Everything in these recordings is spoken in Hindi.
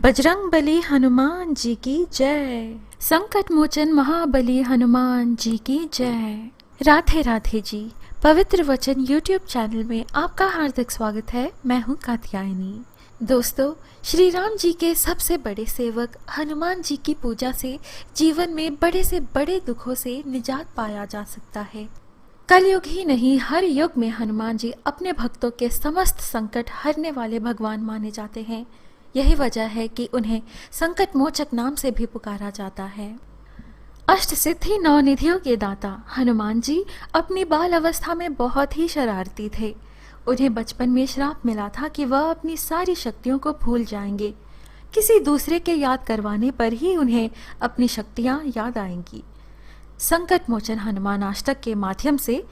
बजरंग बली हनुमान जी की जय। संकट मोचन महाबली हनुमान जी की जय। राधे राधे जी। पवित्र वचन यूट्यूब चैनल में आपका हार्दिक स्वागत है। मैं हूँ कात्यायनी। दोस्तों, श्री राम जी के सबसे बड़े सेवक हनुमान जी की पूजा से जीवन में बड़े से बड़े दुखों से निजात पाया जा सकता है। कलयुग ही नहीं, हर युग में हनुमान जी अपने भक्तों के समस्त संकट हरने वाले भगवान माने जाते हैं। यही वजह है कि उन्हें संकट मोचक नाम से भी पुकारा जाता है। अष्ट सिद्धि नौ निधियों के दाता हनुमान जी अपनी बाल अवस्था में बहुत ही शरारती थे। उन्हें बचपन में श्राप मिला था कि वह अपनी सारी शक्तियों को भूल जाएंगे। किसी दूसरे के याद करवाने पर ही उन्हें अपनी शक्तियां याद आएंगी। संकट मोचन हनुमान अष्टक के माध्यम से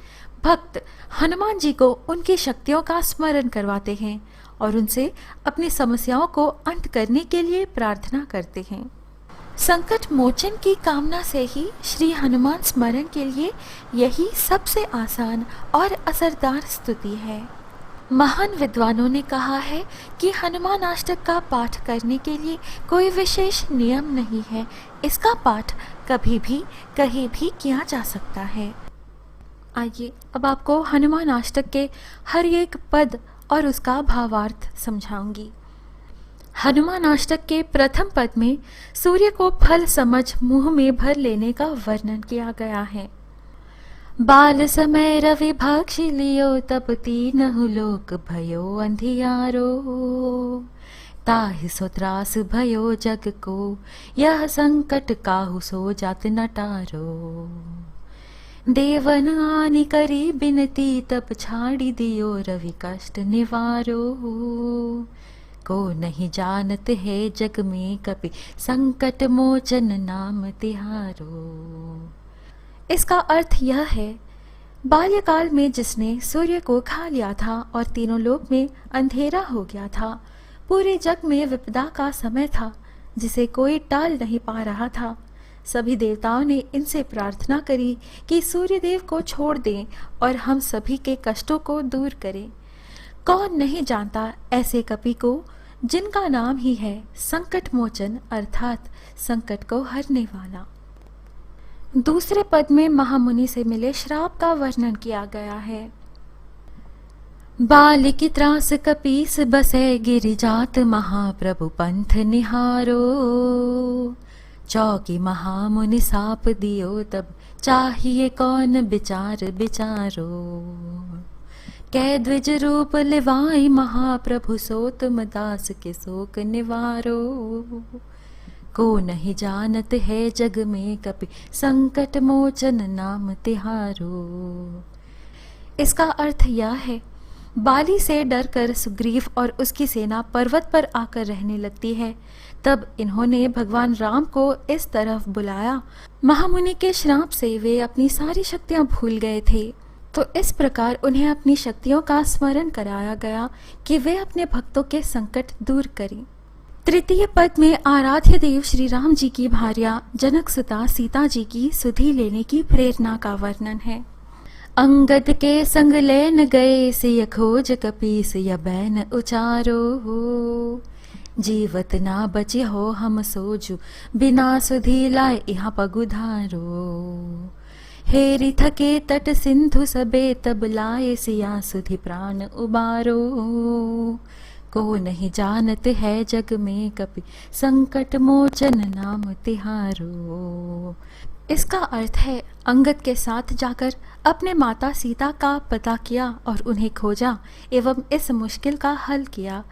भक्त हनुमान जी को उनकी शक्तियों का स्मरण करवाते हैं और उनसे अपनी समस्याओं को अंत करने के लिए प्रार्थना करते हैं। संकट मोचन की कामना से ही श्री हनुमान स्मरण के लिए यही सबसे आसान और असरदार स्तुति है। महान विद्वानों ने कहा है कि हनुमान अष्टक का पाठ करने के लिए कोई विशेष नियम नहीं है। इसका पाठ कभी भी कहीं भी किया जा सकता है। आइए अब आपको हनुमान अष्टक के हर एक पद और उसका भावार्थ समझाऊंगी। हनुमान अष्टक के प्रथम पद में सूर्य को फल समझ मुंह में भर लेने का वर्णन किया गया है। बाल समय रवि भक्षि लियो तब तीनहु लोक भयो अंधियारो, ताहि सो त्रास भयो जग को, यह संकट काहू सो जात नटारो। देवन आनि करी बिनती तब छाड़ी दियो रवि कष्ट निवारो, को नहीं जानत है जग में कपि संकट मोचन नाम तिहारो। इसका अर्थ यह है, बाल्यकाल में जिसने सूर्य को खा लिया था और तीनों लोक में अंधेरा हो गया था, पूरे जग में विपदा का समय था जिसे कोई टाल नहीं पा रहा था। सभी देवताओं ने इनसे प्रार्थना करी कि सूर्यदेव को छोड़ दें और हम सभी के कष्टों को दूर करें। कौन नहीं जानता ऐसे कपि को जिनका नाम ही है संकट मोचन, अर्थात संकट को हरने वाला। दूसरे पद में महामुनि से मिले श्राप का वर्णन किया गया है। बाल की त्रास कपीस बसे गिरिजात, महाप्रभु पंथ निहारो, चौकी महामुनि साप दियो तब चाहिए कौन विचार विचारो। कै द्विज रूप लिवाई महाप्रभु सो तुम दास के शोक निवारो, को नहीं जानत है जग में कपि संकट मोचन नाम तिहारो। इसका अर्थ यह है, बाली से डरकर सुग्रीव और उसकी सेना पर्वत पर आकर रहने लगती है। तब इन्होंने भगवान राम को इस तरफ बुलाया। महामुनि के श्राप से वे अपनी सारी शक्तियां भूल गए थे, तो इस प्रकार उन्हें अपनी शक्तियों का स्मरण कराया गया कि वे अपने भक्तों के संकट दूर करें। तृतीय पद में आराध्य देव श्री राम जी की भार्या जनक सुता सीता जी की सुधि लेने की प्रेरणा का वर्णन है। अंगद के संग लेन गए सिय खोज कपीस य बैन उचारो, जीवत ना बचे हो हम सोजु बिना सुधि लाए यहाँ पगुधारो। हेरी थके तट सिंधु सबे तब लाए सिया सुधि प्राण उबारो, को नहीं जानत है जग में कपि संकट मोचन नाम तिहारो। इसका अर्थ है, अंगद के साथ जाकर अपने माता सीता का पता किया और उन्हें खोजा एवं इस मुश्किल का हल किया।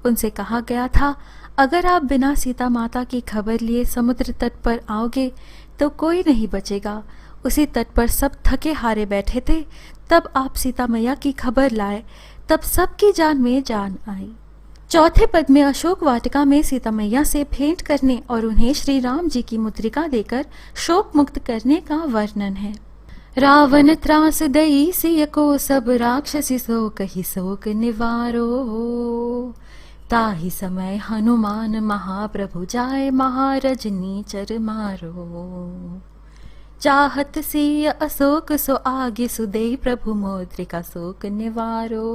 उनसे कहा गया था, अगर आप बिना सीता माता की खबर लिए समुद्र तट पर आओगे तो कोई नहीं बचेगा। उसी तट पर सब थके हारे बैठे थे, तब आप सीता मैया की खबर लाए, तब सबकी जान में जान आई। चौथे पद में अशोक वाटिका में सीता मैया से भेंट करने और उन्हें श्री राम जी की मुद्रिका देकर शोक मुक्त करने का वर्णन है। रावण त्रास दई सिय को सब राक्षसी सो कही शोक निवारो, ताहि समय हनुमान महाप्रभु जाए महारजनी चर मारो। चाहत सिय अशोक सो आगे सुदे प्रभु मुद्रिका शोक निवारो,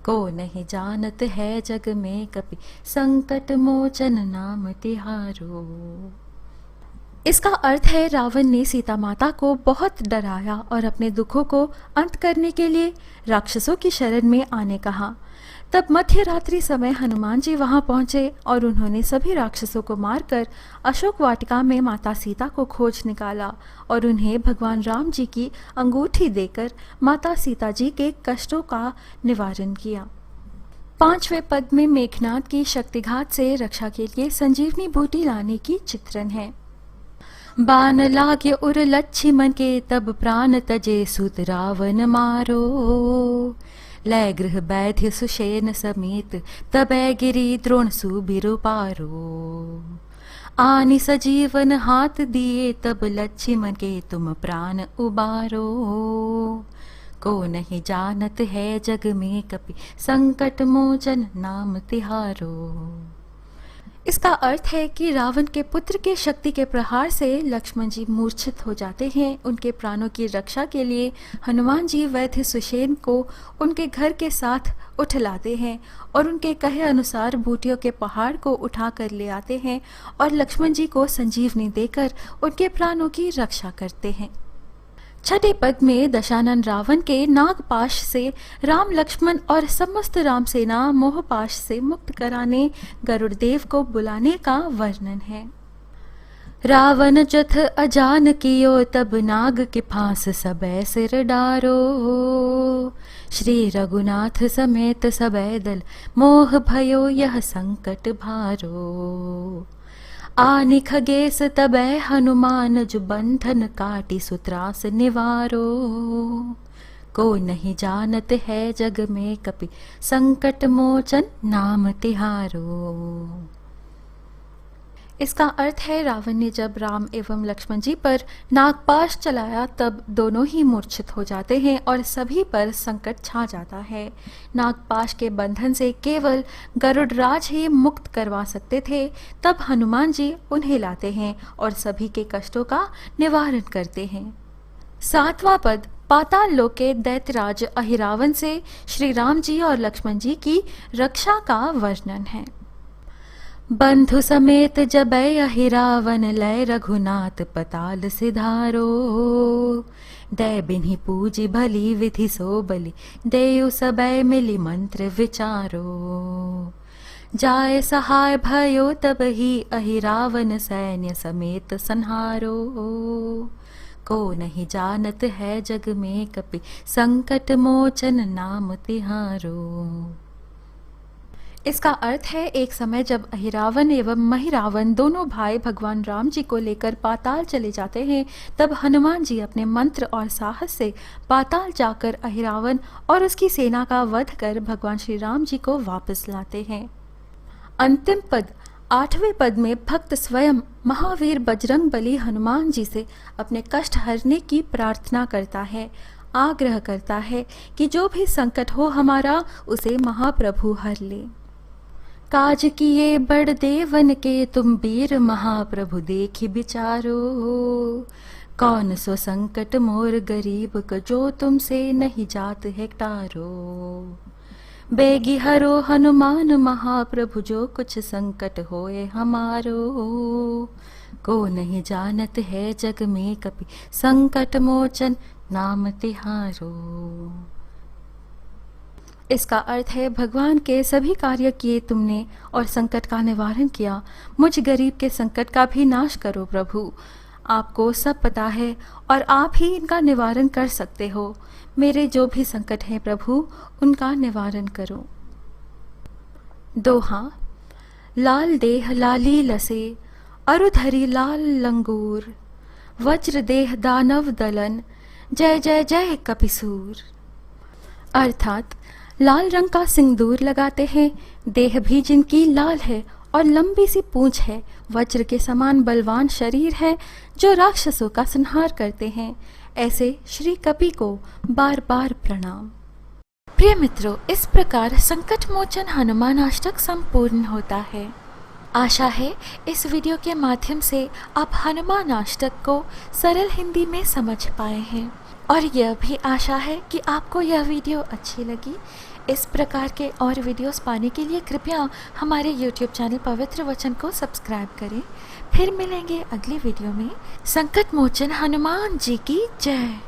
को नहीं जानत है जग में कपि, संकट मोचन नाम तिहारो। इसका अर्थ है रावण ने सीता माता को बहुत डराया और अपने दुखों को अंत करने के लिए राक्षसों की शरण में आने कहा। तब मध्य रात्रि समय हनुमान जी वहां पहुंचे और उन्होंने सभी राक्षसों को मारकर अशोक वाटिका में माता सीता को खोज निकाला और उन्हें भगवान राम जी की अंगूठी देकर माता सीता जी के कष्टों का निवारण किया। 5वें पद में मेघनाद की शक्तिघात से रक्षा के लिए संजीवनी बूटी लाने की चित्रण है। बान लागे उर लक्ष्मण के, तब प्राण तजे सुत रावण मारो। लय गृह बैध्य सुषेण समेत, तबै गिरी द्रोण सुबिरु पारो। आनि सजीवन हाथ दिए, तब लक्ष्मण के तुम प्राण उबारो। को नहीं जानत है जग में कपि, संकट मोचन नाम तिहारो। इसका अर्थ है कि रावण के पुत्र के शक्ति के प्रहार से लक्ष्मण जी मूर्छित हो जाते हैं। उनके प्राणों की रक्षा के लिए हनुमान जी वैद्य सुषेण को उनके घर के साथ उठ लाते हैं और उनके कहे अनुसार बूटियों के पहाड़ को उठा कर ले आते हैं और लक्ष्मण जी को संजीवनी देकर उनके प्राणों की रक्षा करते हैं। 6ठे पद में दशानन रावण के नागपाश से राम लक्ष्मण और समस्त राम सेना मोहपाश से मुक्त कराने गरुड़देव को बुलाने का वर्णन है। रावण जथ अजान कियो, तब नाग के फांस सबै सिर डारो। श्री रघुनाथ समेत सबै दल, मोह भयो यह संकट भारो। आनि खगेश तबै हनुमान, जो बंधन काटी सुत्रास निवारो। को नहीं जानत है जग में कपि, संकट मोचन नाम तिहारो। इसका अर्थ है रावण ने जब राम एवं लक्ष्मण जी पर नागपाश चलाया तब दोनों ही मूर्छित हो जाते हैं और सभी पर संकट छा जाता है। नागपाश के बंधन से केवल गरुड़राज ही मुक्त करवा सकते थे। तब हनुमान जी उन्हें लाते हैं और सभी के कष्टों का निवारण करते हैं। 7वां पद पाताल लोक के दैत्यराज अहिरावण से श्री राम जी और लक्ष्मण जी की रक्षा का वर्णन है। बंधु समेत जबै अहिरावण, लय रघुनाथ पताल सिधारो। दै बिन्हि पूजी भली विधि सो बलि, देयु सबै मिली मंत्र विचारो। जाय सहाय भयो तब ही, अहिरावण सैन्य समेत संहारो। को नहीं जानत है जग में कपि, संकट मोचन नाम तिहारो। इसका अर्थ है एक समय जब अहिरावण एवं महिरावण दोनों भाई भगवान राम जी को लेकर पाताल चले जाते हैं, तब हनुमान जी अपने मंत्र और साहस से पाताल जाकर अहिरावण और उसकी सेना का वध कर भगवान श्री राम जी को वापस लाते हैं। अंतिम पद 8वें पद में भक्त स्वयं महावीर बजरंग बली हनुमान जी से अपने कष्ट हरने की प्रार्थना करता है, आग्रह करता है कि जो भी संकट हो हमारा उसे महाप्रभु हर ले। काज किए बड़ देवन के, तुम वीर महाप्रभु देखि विचारो। कौन सो संकट मोर गरीब का, जो तुमसे नहीं जात है टारो। बेगी हरो हनुमान महाप्रभु, जो कुछ संकट होए हमारो। को नहीं जानत है जग में कपि, संकट मोचन नाम तिहारो। इसका अर्थ है भगवान के सभी कार्य किए तुमने और संकट का निवारण किया, मुझ गरीब के संकट का भी नाश करो प्रभु। आपको सब पता है और आप ही इनका निवारण कर सकते हो। मेरे जो भी संकट हैं प्रभु उनका निवारण करो। दोहा। लाल देह लाली लसे, अरुधरी लाल लंगूर। वज्र देह दानव दलन, जय जय जय कपिसूर। अर्थात लाल रंग का सिंदूर लगाते हैं, देह भी जिनकी लाल है और लंबी सी पूंछ है, वज्र के समान बलवान शरीर है जो राक्षसों का संहार करते हैं। ऐसे श्री कपि को बार बार प्रणाम। प्रिय मित्रों, इस प्रकार संकट मोचन हनुमान अष्टक संपूर्ण होता है। आशा है इस वीडियो के माध्यम से आप हनुमान अष्टक को सरल हिंदी में समझ पाए हैं और यह भी आशा है कि आपको यह वीडियो अच्छी लगी। इस प्रकार के और वीडियोस पाने के लिए कृपया हमारे YouTube चैनल पवित्र वचन को सब्सक्राइब करें। फिर मिलेंगे अगली वीडियो में। संकट मोचन हनुमान जी की जय।